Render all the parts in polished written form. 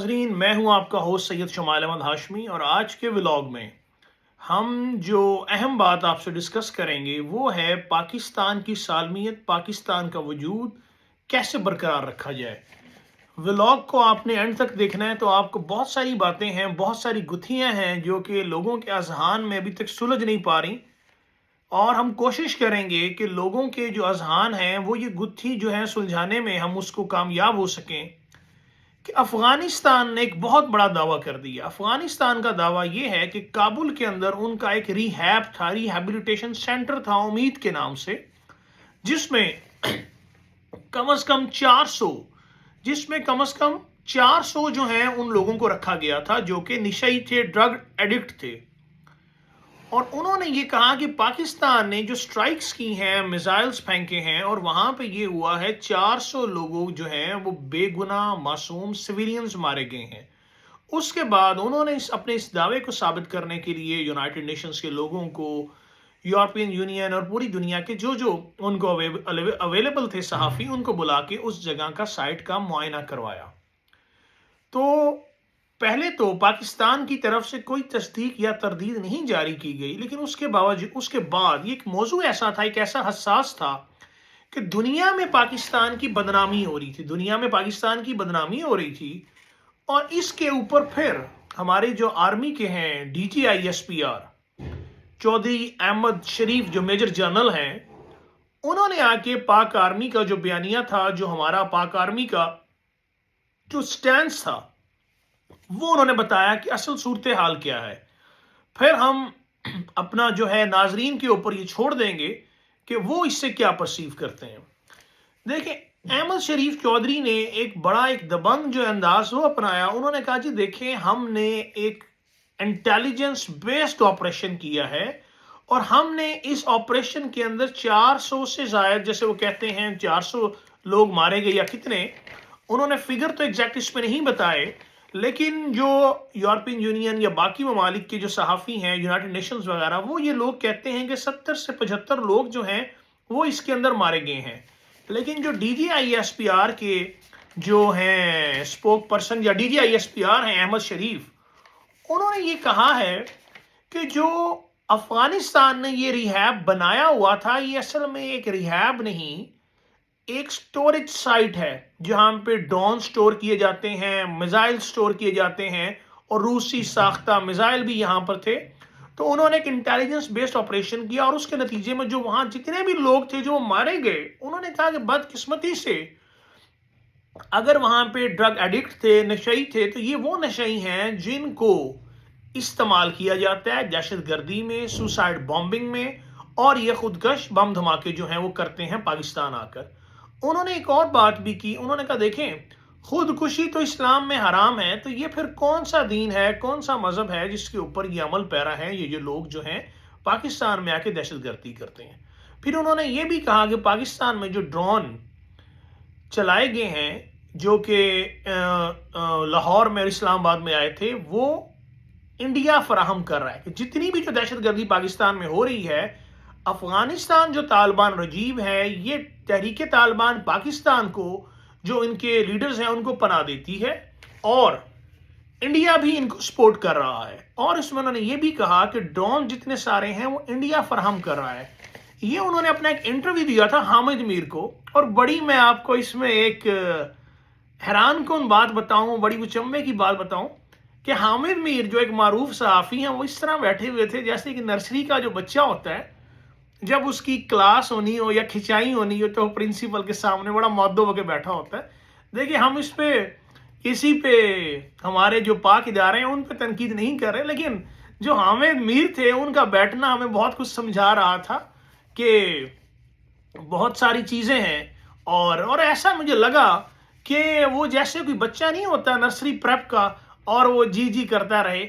ناظرین، میں ہوں آپ کا ہوسٹ سید شمائل احمد ہاشمی، اور آج کے ولاگ میں ہم جو اہم بات آپ سے ڈسکس کریں گے وہ ہے پاکستان کی سالمیت، پاکستان کا وجود کیسے برقرار رکھا جائے۔ ولاگ کو آپ نے اینڈ تک دیکھنا ہے تو آپ کو بہت ساری باتیں ہیں، بہت ساری گتھیاں ہیں جو کہ لوگوں کے اذہان میں ابھی تک سلجھ نہیں پا رہی، اور ہم کوشش کریں گے کہ لوگوں کے جو اذہان ہیں وہ یہ گتھی جو ہے سلجھانے میں ہم اس کو کامیاب ہو سکیں۔ کہ افغانستان نے ایک بہت بڑا دعویٰ کر دیا۔ افغانستان کا دعویٰ یہ ہے کہ کابل کے اندر ان کا ایک ریہیب تھا، ریہیبلیٹیشن سینٹر تھا امید کے نام سے، جس میں کم از کم 400 جو ہیں ان لوگوں کو رکھا گیا تھا جو کہ نشئی تھے، ڈرگ ایڈکٹ تھے۔ اور انہوں نے یہ کہا کہ پاکستان نے جو سٹرائکس کی ہیں، میزائلز پھینکے ہیں، اور وہاں پہ یہ ہوا ہے 400 لوگوں جو ہیں وہ بے گناہ معصوم سویلینز مارے گئے ہیں۔ اس کے بعد انہوں نے اپنے اس دعوے کو ثابت کرنے کے لیے یونائٹڈ نیشنز کے لوگوں کو، یورپین یونین اور پوری دنیا کے جو ان کو اویلیبل تھے صحافی، ان کو بلا کے اس جگہ کا سائٹ کا معائنہ کروایا۔ تو پہلے تو پاکستان کی طرف سے کوئی تصدیق یا تردید نہیں جاری کی گئی، لیکن اس کے بعد یہ ایک موضوع ایسا تھا، ایک ایسا حساس تھا کہ دنیا میں پاکستان کی بدنامی ہو رہی تھی، اور اس کے اوپر پھر ہمارے جو آرمی کے ہیں DGISPR چودھری احمد شریف جو میجر جنرل ہیں، انہوں نے آ کے پاک آرمی کا جو بیانیہ تھا، جو ہمارا پاک آرمی کا جو سٹینس تھا، وہ انہوں نے بتایا کہ اصل صورتحال کیا ہے۔ پھر ہم اپنا جو ہے ناظرین کے اوپر یہ چھوڑ دیں گے کہ وہ اس سے کیا پرسیو کرتے ہیں۔ دیکھیں، احمد شریف چودھری نے ایک دبنگ جو انداز وہ اپنایا۔ انہوں نے کہا جی دیکھیں، ہم نے ایک انٹیلیجنس بیسڈ آپریشن کیا ہے، اور ہم نے اس آپریشن کے اندر 400 سے زائد، جیسے وہ کہتے ہیں 400 لوگ مارے گئے یا کتنے، انہوں نے فگر تو ایگزیکٹ اس میں نہیں بتائے، لیکن جو یورپین یونین یا باقی ممالک کے جو صحافی ہیں، یونائٹڈ نیشنز وغیرہ، وہ یہ لوگ کہتے ہیں کہ 70 سے 75 لوگ جو ہیں وہ اس کے اندر مارے گئے ہیں۔ لیکن جو DGISPR کے جو ہیں اسپوک پرسن یا DGISPR ہیں احمد شریف، انہوں نے یہ کہا ہے کہ جو افغانستان نے یہ ریہیب بنایا ہوا تھا، یہ اصل میں ایک ریہیب نہیں، ایک سٹوریج سائٹ ہے جہاں پہ ڈرون سٹور کیے جاتے ہیں، میزائل سٹور کیے جاتے ہیں، اور روسی ساختہ میزائل بھی یہاں پر تھے۔ تو انہوں نے ایک انٹیلیجنس بیسڈ آپریشن کیا، اور اس کے نتیجے میں جو وہاں جتنے بھی لوگ تھے جو مارے گئے، انہوں نے کہا کہ بدقسمتی سے اگر وہاں پہ ڈرگ ایڈکٹ تھے، نشئی تھے، تو یہ وہ نشئی ہیں جن کو استعمال کیا جاتا ہے دہشت گردی میں، سوسائڈ بامبنگ میں، اور یہ خودکش بم دھماکے جو ہیں وہ کرتے ہیں پاکستان آ کر۔ انہوں نے ایک اور بات بھی کی، انہوں نے کہا دیکھیں، خودکشی تو اسلام میں حرام ہے، تو یہ پھر کون سا دین ہے، کون سا مذہب ہے جس کے اوپر یہ عمل پیرا ہے یہ جو لوگ جو ہیں پاکستان میں آ کے دہشت گردی کرتے ہیں۔ پھر انہوں نے یہ بھی کہا کہ پاکستان میں جو ڈرون چلائے گئے ہیں، جو کہ لاہور میں اور اسلام آباد میں آئے تھے، وہ انڈیا فراہم کر رہا ہے کہ جتنی بھی جو دہشت گردی پاکستان میں ہو رہی ہے، افغانستان جو طالبان رجیب ہے، یہ تحریک طالبان پاکستان کو، جو ان کے لیڈرز ہیں، ان کو پناہ دیتی ہے، اور انڈیا بھی ان کو سپورٹ کر رہا ہے۔ اور اس میں انہوں نے یہ بھی کہا کہ ڈرون جتنے سارے ہیں وہ انڈیا فراہم کر رہا ہے۔ یہ انہوں نے اپنا ایک انٹرویو دیا تھا حامد میر کو، اور بڑی میں آپ کو اس میں ایک حیران کن بات بتاؤں، بڑی مچمبے کی بات بتاؤں، کہ حامد میر جو ایک معروف صحافی ہیں، وہ اس طرح بیٹھے ہوئے تھے جیسے کہ نرسری کا جو بچہ ہوتا ہے، جب اس کی کلاس ہونی ہو یا کھنچائی ہونی ہو تو پرنسپل کے سامنے بڑا مؤدب ہو کے بیٹھا ہوتا ہے۔ دیکھیں، ہم اس پہ کسی پہ ہمارے جو پاک ادارے ہیں ان پہ تنقید نہیں کر رہے، لیکن جو حامد میر تھے ان کا بیٹھنا ہمیں بہت کچھ سمجھا رہا تھا کہ بہت ساری چیزیں ہیں، اور ایسا مجھے لگا کہ وہ جیسے کوئی بچہ نہیں ہوتا نرسری پریپ کا، اور وہ جی کرتا رہے۔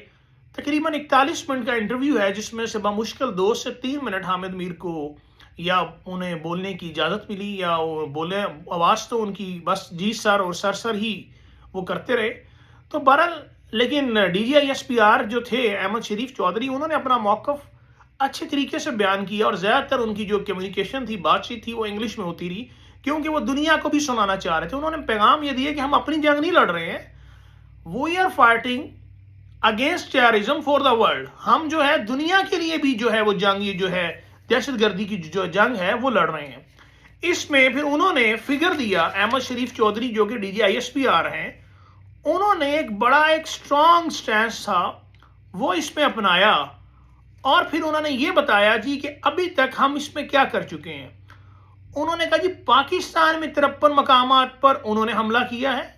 تقریباً 41 منٹ کا انٹرویو ہے، جس میں سے بمشکل 2 سے 3 منٹ حامد میر کو یا انہیں بولنے کی اجازت ملی، یا وہ بولے، آواز تو ان کی بس جی سر اور سر ہی وہ کرتے رہے۔ تو بہرحال، لیکن DGISPR جو تھے احمد شریف چودھری، انہوں نے اپنا موقف اچھے طریقے سے بیان کیا، اور زیادہ تر ان کی جو کمیونیکیشن تھی، بات چیت تھی، وہ انگلش میں ہوتی رہی، کیونکہ وہ دنیا کو بھی سنانا چاہ رہے تھے۔ انہوں نے پیغام یہ دیا کہ ہم اپنی جنگ نہیں لڑ رہے ہیں، we are fighting against terrorism for the world. ہم جو ہے دنیا کے لیے بھی جو ہے وہ جنگ، یہ جو ہے دہشت گردی کی جو جنگ ہے وہ لڑ رہے ہیں. اس میں پھر انہوں نے فگر دیا، احمد شریف چودھری جو کہ D G I S P R ہیں، انہوں نے ایک بڑا ایک اسٹرانگ سٹینس تھا وہ اس میں اپنایا، اور پھر انہوں نے یہ بتایا جی کہ ابھی تک ہم اس میں کیا کر چکے ہیں. انہوں نے کہا جی پاکستان میں 53 مقامات پر انہوں نے حملہ کیا ہے،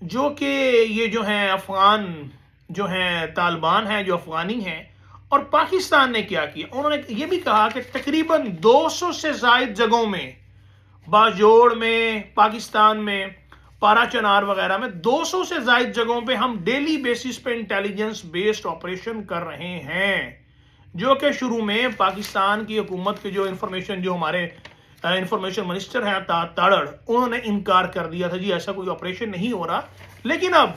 جو کہ یہ جو ہیں افغان جو ہیں طالبان ہیں، جو افغانی ہیں. اور پاکستان نے کیا کیا، انہوں نے یہ بھی کہا کہ تقریباً 200 سے زائد جگہوں میں، باجوڑ میں، پاکستان میں، پارا چنار وغیرہ میں 200 سے زائد جگہوں پہ ہم ڈیلی بیسس پہ انٹیلیجنس بیسڈ آپریشن کر رہے ہیں، جو کہ شروع میں پاکستان کی حکومت کے جو انفارمیشن، جو ہمارے انفارمیشن منسٹر ہیں تاڑڑ، انہوں نے انکار کر دیا تھا جی ایسا کوئی آپریشن نہیں ہو رہا. لیکن اب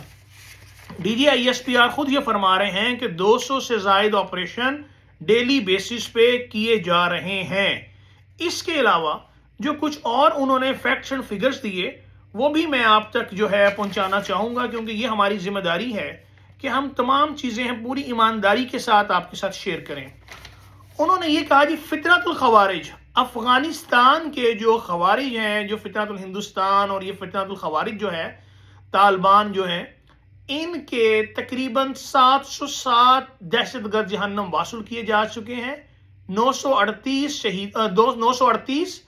D G I S P R خود یہ فرما رہے ہیں کہ 200 سے زائد آپریشن ڈیلی بیسس پہ کیے جا رہے ہیں. اس کے علاوہ جو کچھ اور انہوں نے فیکٹس اینڈ فگرز دیے وہ بھی میں آپ تک جو ہے پہنچانا چاہوں گا، کیونکہ یہ ہماری ذمہ داری ہے کہ ہم تمام چیزیں ہیں پوری ایمانداری کے ساتھ آپ کے ساتھ شیئر کریں. انہوں نے یہ کہا جی فتنۃ الخوارج، افغانستان کے جو خوارج ہیں، جو فتنۃ الہندوستان اور یہ فتنۃ الخوارج جو ہے طالبان جو ہیں، ان کے تقریباً 707 دہشت گرد جہنم واصل کیے جا چکے ہیں. 938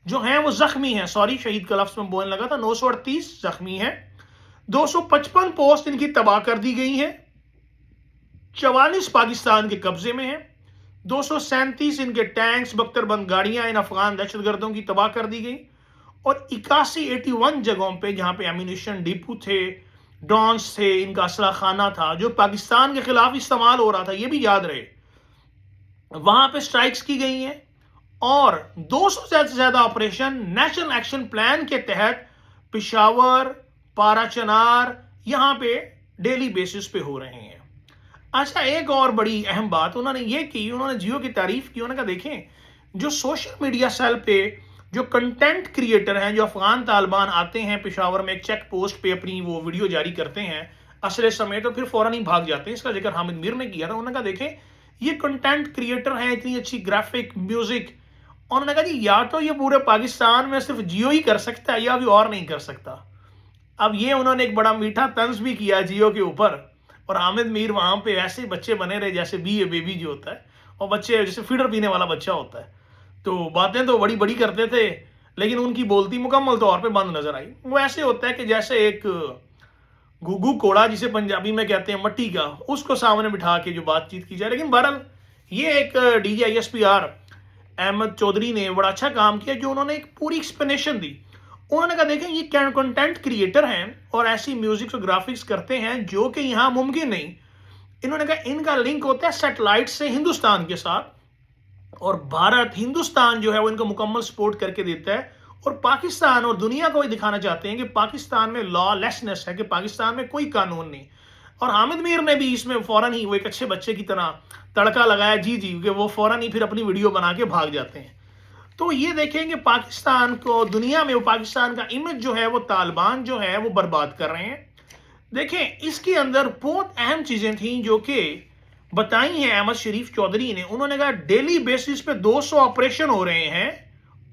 جو ہیں وہ زخمی ہیں، سوری شہید کا لفظ میں بولنے لگا تھا، 938 زخمی ہیں. 255 پوسٹ ان کی تباہ کر دی گئی ہیں، 44 پاکستان کے قبضے میں ہیں. 237 ان کے ٹینکس بختر بند گاڑیاں ان افغان دہشت گردوں کی تباہ کر دی گئی. اور 81 جگہوں پہ جہاں پہ ایمونیشن ڈپو تھے، ڈرونز تھے، ان کا اسلحہ خانہ تھا جو پاکستان کے خلاف استعمال ہو رہا تھا، یہ بھی یاد رہے، وہاں پہ سٹرائکس کی گئی ہیں. اور 200 سے زیادہ آپریشن نیشنل ایکشن پلان کے تحت پشاور، پارا چنار، یہاں پہ ڈیلی بیسس پہ ہو رہے ہیں. اچھا، ایک اور بڑی اہم بات انہوں نے یہ کی، انہوں نے جیو کی تعریف کی. انہوں نے کہا دیکھیں جو سوشل میڈیا سیل پہ جو کنٹینٹ کریٹر ہیں، جو افغان طالبان آتے ہیں پشاور میں ایک چیک پوسٹ پہ اپنی وہ ویڈیو جاری کرتے ہیں اسلحے سمیت، تو پھر فوراً ہی بھاگ جاتے ہیں. اس کا ذکر حامد میر نے کیا تھا. انہوں نے کہا دیکھیں یہ کنٹینٹ کریٹر ہیں، اتنی اچھی گرافک، میوزک، انہوں نے کہا جی یا تو یہ پورے پاکستان میں صرف جیو ہی کر سکتا ہے یا بھی اور نہیں کر سکتا. اب یہ انہوں نے ایک بڑا میٹھا طنز بھی کیا جیو کے اوپر، اور حامد میر وہاں پہ ایسے بچے بنے رہے جیسے بی اے بیبی جو ہوتا ہے، اور بچے جیسے فیڈر پینے والا بچہ ہوتا ہے. تو باتیں تو بڑی بڑی کرتے تھے لیکن ان کی بولتی مکمل طور پہ بند نظر آئی. وہ ایسے ہوتا ہے کہ جیسے ایک گھگو کوڑا جسے پنجابی میں کہتے ہیں مٹی کا، اس کو سامنے بٹھا کے جو بات چیت کی جائے. لیکن بہرحال یہ ایک D G I S P R Ahmed Chaudhry نے بڑا اچھا کام کیا، جو انہوں نے ایک پوری ایکسپلینیشن دی. انہوں نے کہا دیکھیں یہ کنٹینٹ کریٹر ہیں اور ایسی میوزک اور گرافکس کرتے ہیں جو کہ یہاں ممکن نہیں. انہوں نے کہا ان کا لنک ہوتا ہے سیٹلائٹ سے ہندوستان کے ساتھ، اور بھارت ہندوستان جو ہے وہ ان کو مکمل سپورٹ کر کے دیتا ہے. اور پاکستان اور دنیا کو یہ دکھانا چاہتے ہیں کہ پاکستان میں لا لیسنس ہے، کہ پاکستان میں کوئی قانون نہیں. اور حامد میر نے بھی اس میں فوراً ہی وہ ایک اچھے بچے کی طرح تڑکا لگایا، جی کہ وہ فوراً ہی پھر اپنی ویڈیو بنا کے بھاگ جاتے ہیں. تو یہ دیکھیں کہ پاکستان کو دنیا میں وہ پاکستان کا امیج جو ہے وہ طالبان جو ہے وہ برباد کر رہے ہیں. دیکھیں اس کے اندر بہت اہم چیزیں تھیں جو کہ بتائی ہیں احمد شریف چودھری نے. انہوں نے کہا ڈیلی بیسس پہ 200 آپریشن ہو رہے ہیں،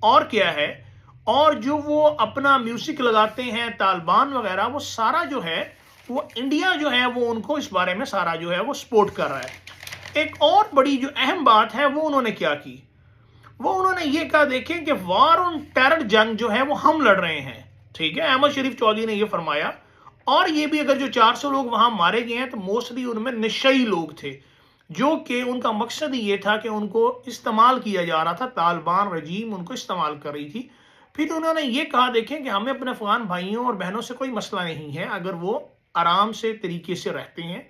اور کیا ہے، اور جو وہ اپنا میوزک لگاتے ہیں طالبان وغیرہ، وہ سارا جو ہے وہ انڈیا جو ہے وہ ان کو اس بارے میں سارا جو ہے وہ سپورٹ کر رہا ہے. ایک اور بڑی جو اہم بات ہے وہ انہوں نے کیا کی، وہ انہوں نے یہ کہا دیکھیں کہ وار آن ٹیرر جنگ جو ہے وہ ہم لڑ رہے ہیں. ٹھیک ہے، احمد شریف چودھری نے یہ فرمایا. اور یہ بھی اگر جو 400 لوگ وہاں مارے گئے ہیں تو موسٹلی ان میں نشئی لوگ تھے، جو کہ ان کا مقصد یہ تھا کہ ان کو استعمال کیا جا رہا تھا، طالبان رجیم ان کو استعمال کر رہی تھی. پھر انہوں نے یہ کہا دیکھیں کہ ہمیں اپنے افغان بھائیوں اور بہنوں سے کوئی مسئلہ نہیں ہے اگر وہ آرام سے طریقے سے رہتے ہیں.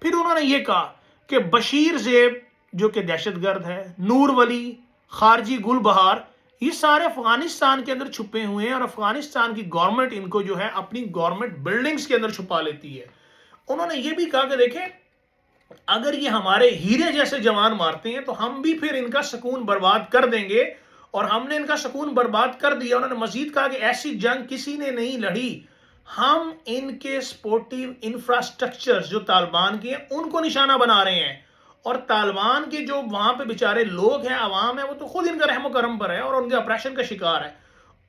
پھر انہوں نے یہ کہا کہ بشیر زیب جو کہ دہشت گرد ہے، نور ولی، خارجی گل بہار، یہ سارے افغانستان کے اندر چھپے ہوئے ہیں، اور افغانستان کی گورنمنٹ ان کو جو ہے اپنی گورنمنٹ بلڈنگز کے اندر چھپا لیتی ہے. انہوں نے یہ بھی کہا کہ دیکھیں اگر یہ ہمارے ہیرے جیسے جوان مارتے ہیں تو ہم بھی پھر ان کا سکون برباد کر دیں گے، اور ہم نے ان کا سکون برباد کر دیا. انہوں نے مزید کہا کہ ایسی جنگ کسی نے نہیں لڑی ہم ان کے سپورٹیو انفراسٹرکچر جو طالبان کے ہیں ان کو نشانہ بنا رہے ہیں، اور طالبان کے جو وہاں پہ بیچارے لوگ ہیں، عوام ہے، وہ تو خود ان کا رحم و کرم پر ہے اور ان کے اپریشن کا شکار ہے۔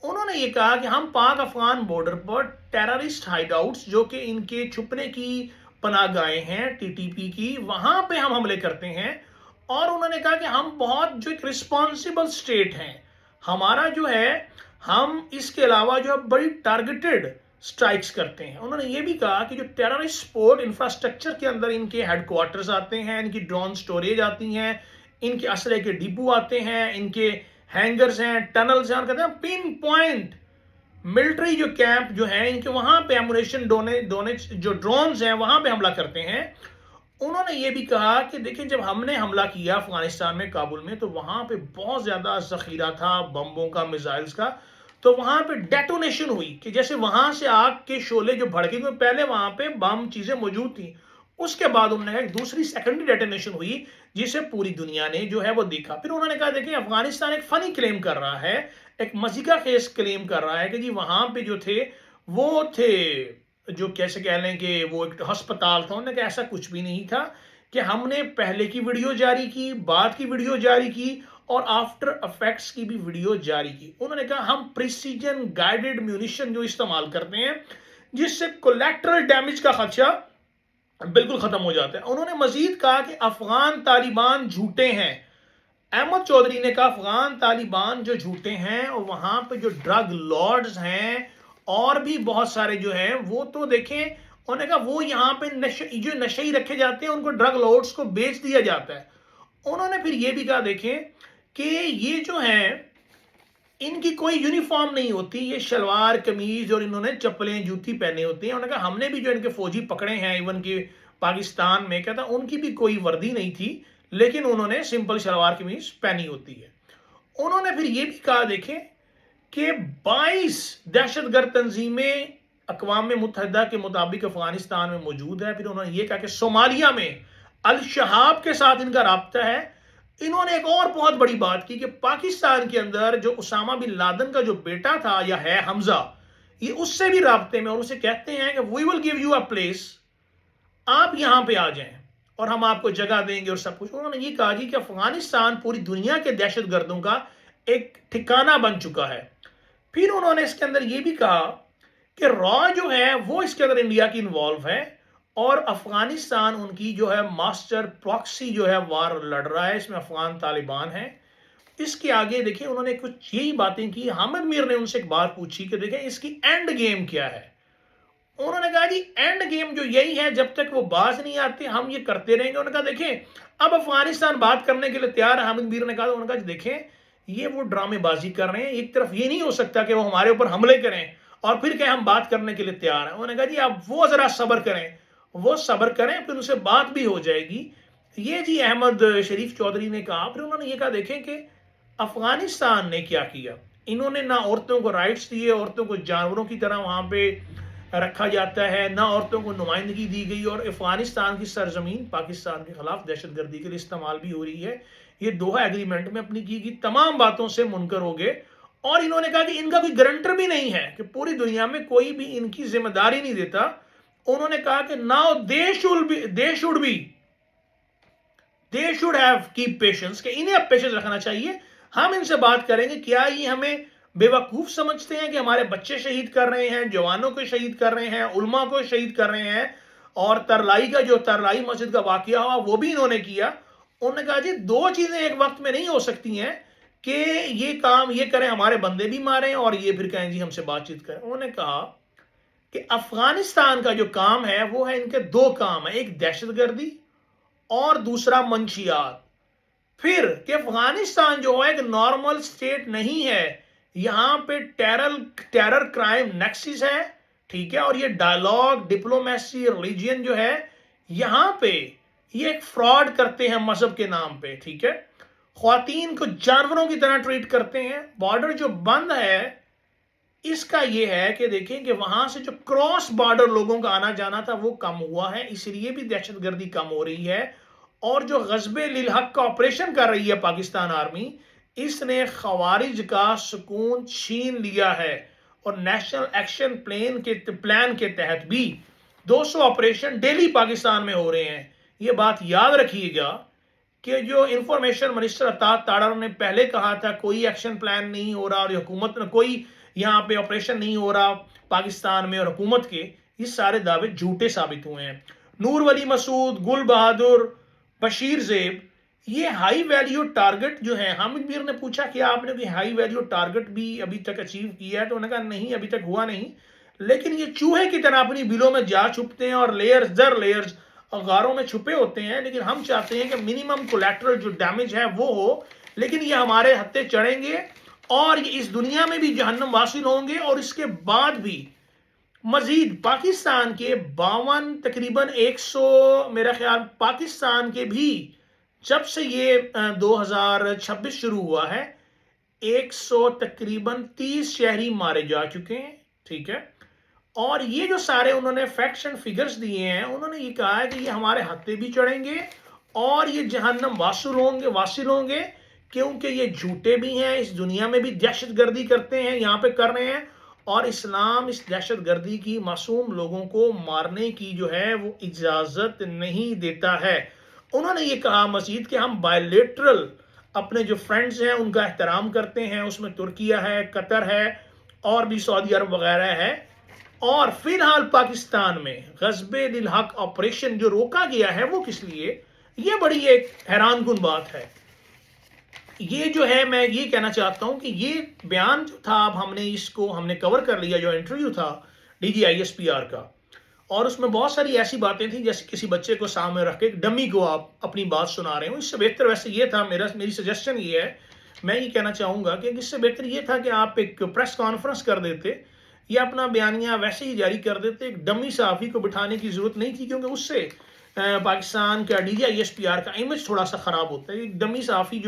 انہوں نے یہ کہا کہ ہم پاک افغان بارڈر پر ٹیررسٹ ہائیڈ آؤٹس جو کہ ان کے چھپنے کی پناہ گاہیں ہیں ٹی ٹی پی کی، وہاں پہ ہم حملے کرتے ہیں، اور انہوں نے کہا کہ ہم بہت جو ایک رسپانسیبل سٹیٹ ہیں، ہمارا جو ہے ہم اس کے علاوہ جو ہے بڑی ٹارگیٹڈ سٹرائکس کرتے ہیں۔ انہوں نے یہ بھی کہا کہ جو ٹیررسٹ سپورٹ انفراسٹرکچر کے اندر ان کے ہیڈ کوارٹرز آتے ہیں، ان کی ڈرون سٹوریج آتی ہیں، ان کے اسلحے کے ڈپو آتے ہیں، ان کے ہینگرز ہیں، ٹنلز ہیں، اور کہتے ہیں پن پوائنٹ ملٹری جو کیمپ جو ہیں ان کے وہاں پہ ایمونیشن جو ڈرونز ہیں وہاں پہ حملہ کرتے ہیں۔ انہوں نے یہ بھی کہا کہ دیکھیں جب ہم نے حملہ کیا افغانستان میں کابل میں تو وہاں پہ بہت زیادہ ذخیرہ تھا بمبوں کا، میزائلز کا، تو وہاں پہ ڈیٹونیشن ہوئی کہ جیسے وہاں سے آگ کے شعلے جو بھڑکے، کیونکہ پہلے وہاں پہ بم چیزیں موجود تھیں، اس کے بعد انہوں نے کہا ایک دوسری سیکنڈری ڈیٹونیشن ہوئی جسے پوری دنیا نے جو ہے وہ دیکھا۔ پھر انہوں نے کہا دیکھیں افغانستان ایک فنی کلیم کر رہا ہے، ایک مزیکا خیز کلیم کر رہا ہے کہ جی وہاں پہ جو تھے وہ تھے جو کیسے کہہ لیں کہ وہ ایک ہسپتال تھا۔ انہوں نے کہا ایسا کچھ بھی نہیں تھا، کہ ہم نے پہلے کی ویڈیو جاری کی، بعد کی ویڈیو جاری کی، اور آفٹر افیکٹس کی بھی ویڈیو جاری کی۔ انہوں نے کہا ہم پریسیجن گائیڈڈ میونیشن جو استعمال کرتے ہیں جس سے کولیٹرل ڈیمیج کا خدشہ بالکل ختم ہو جاتا ہے۔ انہوں نے مزید کہا کہ افغان طالبان جھوٹے ہیں۔ احمد چودھری نے کہا افغان طالبان جو جھوٹے ہیں، اور وہاں پہ جو ڈرگ لارڈز ہیں اور بھی بہت سارے جو ہیں وہ تو دیکھیں، انہوں نے کہا وہ یہاں پہ جو نشئی رکھے جاتے ہیں ان کو ڈرگ لارڈز کو بیچ دیا جاتا ہے۔ انہوں نے پھر یہ بھی کہا دیکھیں کہ یہ جو ہیں ان کی کوئی یونیفارم نہیں ہوتی، یہ شلوار قمیض اور انہوں نے چپلیں جوتی پہنے ہوتے ہیں۔ انہوں نے کہا ہم نے بھی جو ان کے فوجی پکڑے ہیں ایون کہ پاکستان میں، کہتا ان کی بھی کوئی وردی نہیں تھی، لیکن انہوں نے سمپل شلوار قمیض پہنی ہوتی ہے۔ انہوں نے پھر یہ بھی کہا دیکھیں کہ 22 دہشت گرد تنظیمیں اقوام متحدہ کے مطابق افغانستان میں موجود ہے۔ پھر انہوں نے یہ کہا کہ صومالیہ میں الشہاب کے ساتھ ان کا رابطہ ہے۔ انہوں نے ایک اور بہت بڑی بات کی کہ پاکستان کے اندر جو اسامہ بن لادن کا جو بیٹا تھا یا ہے حمزہ، یہ اس سے بھی رابطے میں، اور اسے کہتے ہیں کہ we will give you a place, آپ یہاں پہ آ جائیں اور ہم آپ کو جگہ دیں گے اور سب کچھ۔ انہوں نے یہ کہا جی کہ افغانستان پوری دنیا کے دہشت گردوں کا ایک ٹھکانہ بن چکا ہے۔ پھر انہوں نے اس کے اندر یہ بھی کہا کہ را جو ہے وہ اس کے اندر انڈیا کی انوالو ہے، اور افغانستان ان کی جو ہے ماسٹر پراکسی جو ہے وار لڑ رہا ہے، اس میں افغان طالبان ہیں۔ اس کے آگے دیکھیں انہوں نے کچھ یہی باتیں کی۔ حامد میر نے ان سے ایک بات پوچھی کہ دیکھیں اس کی اینڈ گیم کیا ہے۔ انہوں نے کہا جی اینڈ گیم جو یہی ہے، جب تک وہ باز نہیں آتے ہم یہ کرتے رہیں گے۔ انہوں نے کہا دیکھیں اب افغانستان بات کرنے کے لیے تیار ہے۔ حامد میر نے کہا، انہوں نے کہا دیکھیں یہ وہ ڈرامے بازی کر رہے ہیں، ایک طرف یہ نہیں ہو سکتا کہ وہ ہمارے اوپر حملے کریں اور پھر کہ ہم بات کرنے کے لیے تیار ہیں۔ انہوں نے کہا جی آپ وہ ذرا صبر کریں، وہ صبر کریں، پھر ان سے بات بھی ہو جائے گی۔ یہ جی احمد شریف چودھری نے کہا۔ پھر انہوں نے یہ کہا دیکھیں کہ افغانستان نے کیا کیا، انہوں نے نہ عورتوں کو رائٹس دیے، عورتوں کو جانوروں کی طرح وہاں پہ رکھا جاتا ہے، نہ عورتوں کو نمائندگی دی گئی، اور افغانستان کی سرزمین پاکستان کے خلاف دہشت گردی کے لیے استعمال بھی ہو رہی ہے۔ یہ دوحہ ایگریمنٹ میں اپنی کی گئی تمام باتوں سے منکر ہو گئے، اور انہوں نے کہا کہ ان کا کوئی گارنٹر بھی نہیں ہے، کہ پوری دنیا میں کوئی بھی ان کی ذمہ داری نہیں دیتا۔ انہوں نے کہا کہ now they should have keep patience، کہ انہیں اب پیشنس رکھنا چاہیے، ہم ان سے بات کریں گے۔ کیا یہ ہمیں بے وقوف سمجھتے ہیں کہ ہمارے بچے شہید کر رہے ہیں، جوانوں کو شہید کر رہے ہیں، علماء کو شہید کر رہے ہیں، اور ترلائی کا جو ترلائی مسجد کا واقعہ ہوا وہ بھی انہوں نے کیا۔ انہوں نے کہا جی دو چیزیں ایک وقت میں نہیں ہو سکتی ہیں، کہ یہ کام یہ کریں ہمارے بندے بھی ماریں اور یہ پھر کہیں جی ہم سے بات چیت کریں۔ انہوں نے کہا کہ افغانستان کا جو کام ہے وہ ہے ان کے دو کام ہیں، ایک دہشت گردی اور دوسرا منشیات۔ پھر کہ افغانستان جو ہے ایک نارمل سٹیٹ نہیں ہے، یہاں پہ ٹیرر کرائم نیکسس ہے، ٹھیک ہے، اور یہ ڈائلاگ، ڈپلومیسی، ریلیجین جو ہے یہاں پہ یہ ایک فراڈ کرتے ہیں مذہب کے نام پہ، ٹھیک ہے، خواتین کو جانوروں کی طرح ٹریٹ کرتے ہیں۔ بارڈر جو بند ہے اس کا یہ ہے کہ دیکھیں کہ وہاں سے جو کراس بارڈر لوگوں کا آنا جانا تھا وہ کم ہوا ہے، اس لیے بھی دہشت گردی کم ہو رہی ہے۔ اور جو غزب للحق کا آپریشن کر رہی ہے پاکستان آرمی، اس نے خوارج کا سکون چھین لیا ہے، اور نیشنل ایکشن پلان کے تحت بھی 200 آپریشن ڈیلی پاکستان میں ہو رہے ہیں. یہ بات یاد رکھیے گا کہ جو انفارمیشن منسٹر اطاعت تاڑر نے پہلے کہا تھا کوئی ایکشن پلان نہیں ہو رہا اور حکومت میں کوئی یہاں پہ آپریشن نہیں ہو رہا پاکستان میں اور حکومت کے، یہ سارے دعوے جھوٹے ثابت ہوئے ہیں. نور ولی مسعود، گل بہادر، بشیر زیب، یہ ہائی ویلیو ٹارگٹ جو ہے، حامد میر نے پوچھا کہ آپ نے کوئی ہائی ویلیو ٹارگٹ بھی ابھی تک اچیو کیا ہے، تو انہوں نے کہا نہیں ابھی تک ہوا نہیں، لیکن یہ چوہے کی طرح اپنی بلوں میں جا چھپتے ہیں اور لیئرز در لیئرز غاروں میں چھپے ہوتے ہیں. لیکن ہم چاہتے ہیں کہ منیمم کولیٹرل جو ڈیمیج ہے وہ ہو، لیکن یہ ہمارے ہتھے چڑھیں گے اور یہ اس دنیا میں بھی جہنم واصل ہوں گے، اور اس کے بعد بھی مزید پاکستان کے 52 تقریباً 100 میرا خیال پاکستان کے بھی جب سے یہ 2026 شروع ہوا ہے 100 تقریباً 30 شہری مارے جا چکے ہیں. ٹھیک ہے، اور یہ جو سارے انہوں نے فیکٹس اینڈ فگرز دیے ہیں، انہوں نے یہ کہا ہے کہ یہ ہمارے ہتھے بھی چڑھیں گے اور یہ جہنم واصل ہوں گے کیونکہ یہ جھوٹے بھی ہیں، اس دنیا میں بھی دہشت گردی کرتے ہیں، یہاں پہ کر رہے ہیں، اور اسلام اس دہشت گردی کی معصوم لوگوں کو مارنے کی جو ہے وہ اجازت نہیں دیتا ہے. انہوں نے یہ کہا مزید کہ ہم بائیلیٹرل اپنے جو فرینڈز ہیں ان کا احترام کرتے ہیں، اس میں ترکیہ ہے، قطر ہے اور بھی سعودی عرب وغیرہ ہے، اور فی الحال پاکستان میں غصب للحق آپریشن جو روکا گیا ہے وہ کس لیے؟ یہ بڑی ایک حیران کن بات ہے. یہ جو ہے میں یہ کہنا چاہتا ہوں کہ یہ بیان جو تھا، اب ہم نے کور کر لیا، جو انٹرویو تھا D G I S P R کا، اور اس میں بہت ساری ایسی باتیں تھیں جیسے کسی بچے کو سامنے رکھ کے ایک ڈمی کو آپ اپنی بات سنا رہے ہوں. اس سے بہتر ویسے یہ تھا، میری سجیشن یہ ہے، میں یہ کہنا چاہوں گا کہ اس سے بہتر یہ تھا کہ آپ ایک پریس کانفرنس کر دیتے یا اپنا بیانیہ ویسے ہی جاری کر دیتے. ایک ڈمی صحافی کو بٹھانے کی ضرورت نہیں تھی، کیونکہ اس سے پاکستان کا D G I S P R کا امیج تھوڑا سا خراب ہوتا ہے. ایک ڈمی صحافی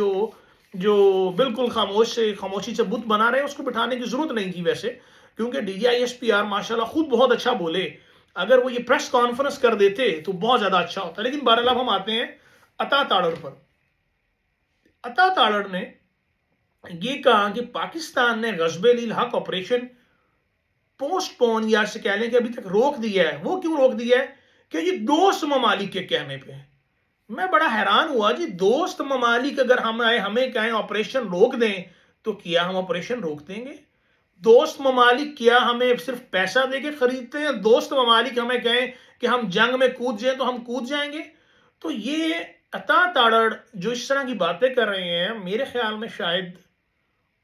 جو بالکل خاموشی سے بت بنا رہے ہیں، اس کو بٹھانے کی ضرورت نہیں تھی ویسے، کیونکہ D G I S P R ماشاءاللہ خود بہت اچھا بولے. اگر وہ یہ پریس کانفرنس کر دیتے تو بہت زیادہ اچھا ہوتا. لیکن بہرحال اب ہم آتے ہیں عطا تاڑر پر. عطا تاڑر نے یہ کہا کہ پاکستان نے غصب للحق آپریشن پوسٹ پون یا سے کہہ لیں کہ ابھی تک روک دیا ہے. وہ کیوں روک دیا ہے؟ کہ یہ دوست ممالک کے کہنے پہ. میں بڑا حیران ہوا جی، دوست ممالک اگر ہمیں کہیں آپریشن روک دیں تو کیا ہم آپریشن روک دیں گے؟ دوست ممالک کیا ہمیں صرف پیسہ دے کے خریدتے ہیں؟ دوست ممالک ہمیں کہیں کہ ہم جنگ میں کود جائیں تو ہم کود جائیں گے؟ تو یہ عطا تاڑر جو اس طرح کی باتیں کر رہے ہیں، میرے خیال میں شاید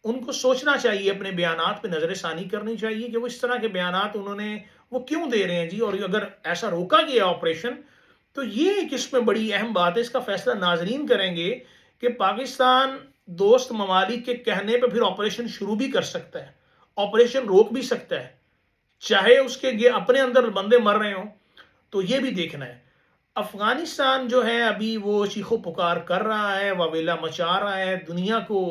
ان کو سوچنا چاہیے، اپنے بیانات پہ نظر ثانی کرنی چاہیے کہ وہ اس طرح کے بیانات وہ کیوں دے رہے ہیں جی. اور اگر ایسا روکا گیا آپریشن تو یہ ایک اس میں بڑی اہم بات ہے. اس کا فیصلہ ناظرین کریں گے کہ پاکستان دوست ممالک کے کہنے پہ پھر آپریشن شروع بھی کر سکتا ہے، آپریشن روک بھی سکتا ہے، چاہے اس کے اپنے اندر بندے مر رہے ہوں. تو یہ بھی دیکھنا ہے. افغانستان جو ہے ابھی وہ چیخو پکار کر رہا ہے، واویلا مچا رہا ہے، دنیا کو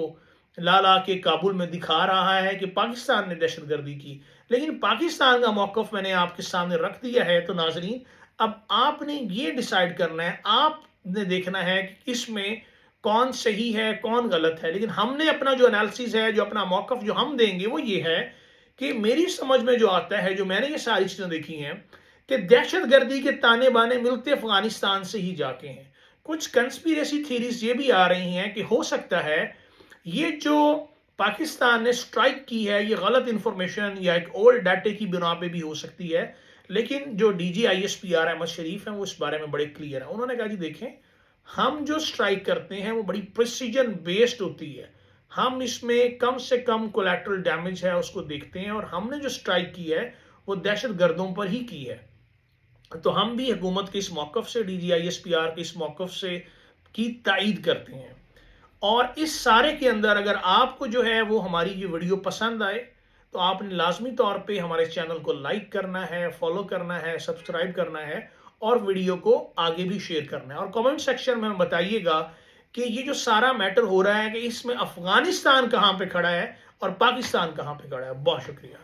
لا کے کابل میں دکھا رہا ہے کہ پاکستان نے دہشت گردی کی. لیکن پاکستان کا موقف میں نے آپ کے سامنے رکھ دیا ہے. تو ناظرین اب آپ نے یہ ڈیسائیڈ کرنا ہے، آپ نے دیکھنا ہے کہ اس میں کون صحیح ہے کون غلط ہے. لیکن ہم نے اپنا جو انالیسز ہے، جو اپنا موقف جو ہم دیں گے وہ یہ ہے کہ میری سمجھ میں جو آتا ہے، جو میں نے یہ ساری چیزیں دیکھی ہیں، کہ دہشت گردی کے تانے بانے ملتے افغانستان سے ہی جا کے ہیں. کچھ کنسپیریسی تھیریز یہ بھی آ رہی ہیں کہ ہو سکتا ہے یہ جو پاکستان نے سٹرائک کی ہے یہ غلط انفارمیشن یا ایک اولڈ ڈیٹے کی بنا پہ بھی ہو سکتی ہے. لیکن جو D G I S P R Ahmed Sharif ہیں وہ اس بارے میں بڑے کلیئر ہیں. انہوں نے کہا جی دیکھیں، ہم جو سٹرائک کرتے ہیں وہ بڑی پریسیجن بیسڈ ہوتی ہے، ہم اس میں کم سے کم کولیٹرل ڈیمیج ہے اس کو دیکھتے ہیں، اور ہم نے جو سٹرائک کی ہے وہ دہشت گردوں پر ہی کی ہے. تو ہم بھی حکومت کے اس موقف سے، D G I S P R کے اس موقف سے کی تائید کرتے ہیں. اور اس سارے کے اندر اگر آپ کو جو ہے وہ ہماری یہ ویڈیو پسند آئے تو آپ نے لازمی طور پہ ہمارے چینل کو لائک کرنا ہے، فالو کرنا ہے، سبسکرائب کرنا ہے، اور ویڈیو کو آگے بھی شیئر کرنا ہے. اور کمنٹ سیکشن میں بتائیے گا کہ یہ جو سارا میٹر ہو رہا ہے کہ اس میں افغانستان کہاں پہ کھڑا ہے اور پاکستان کہاں پہ کھڑا ہے. بہت شکریہ.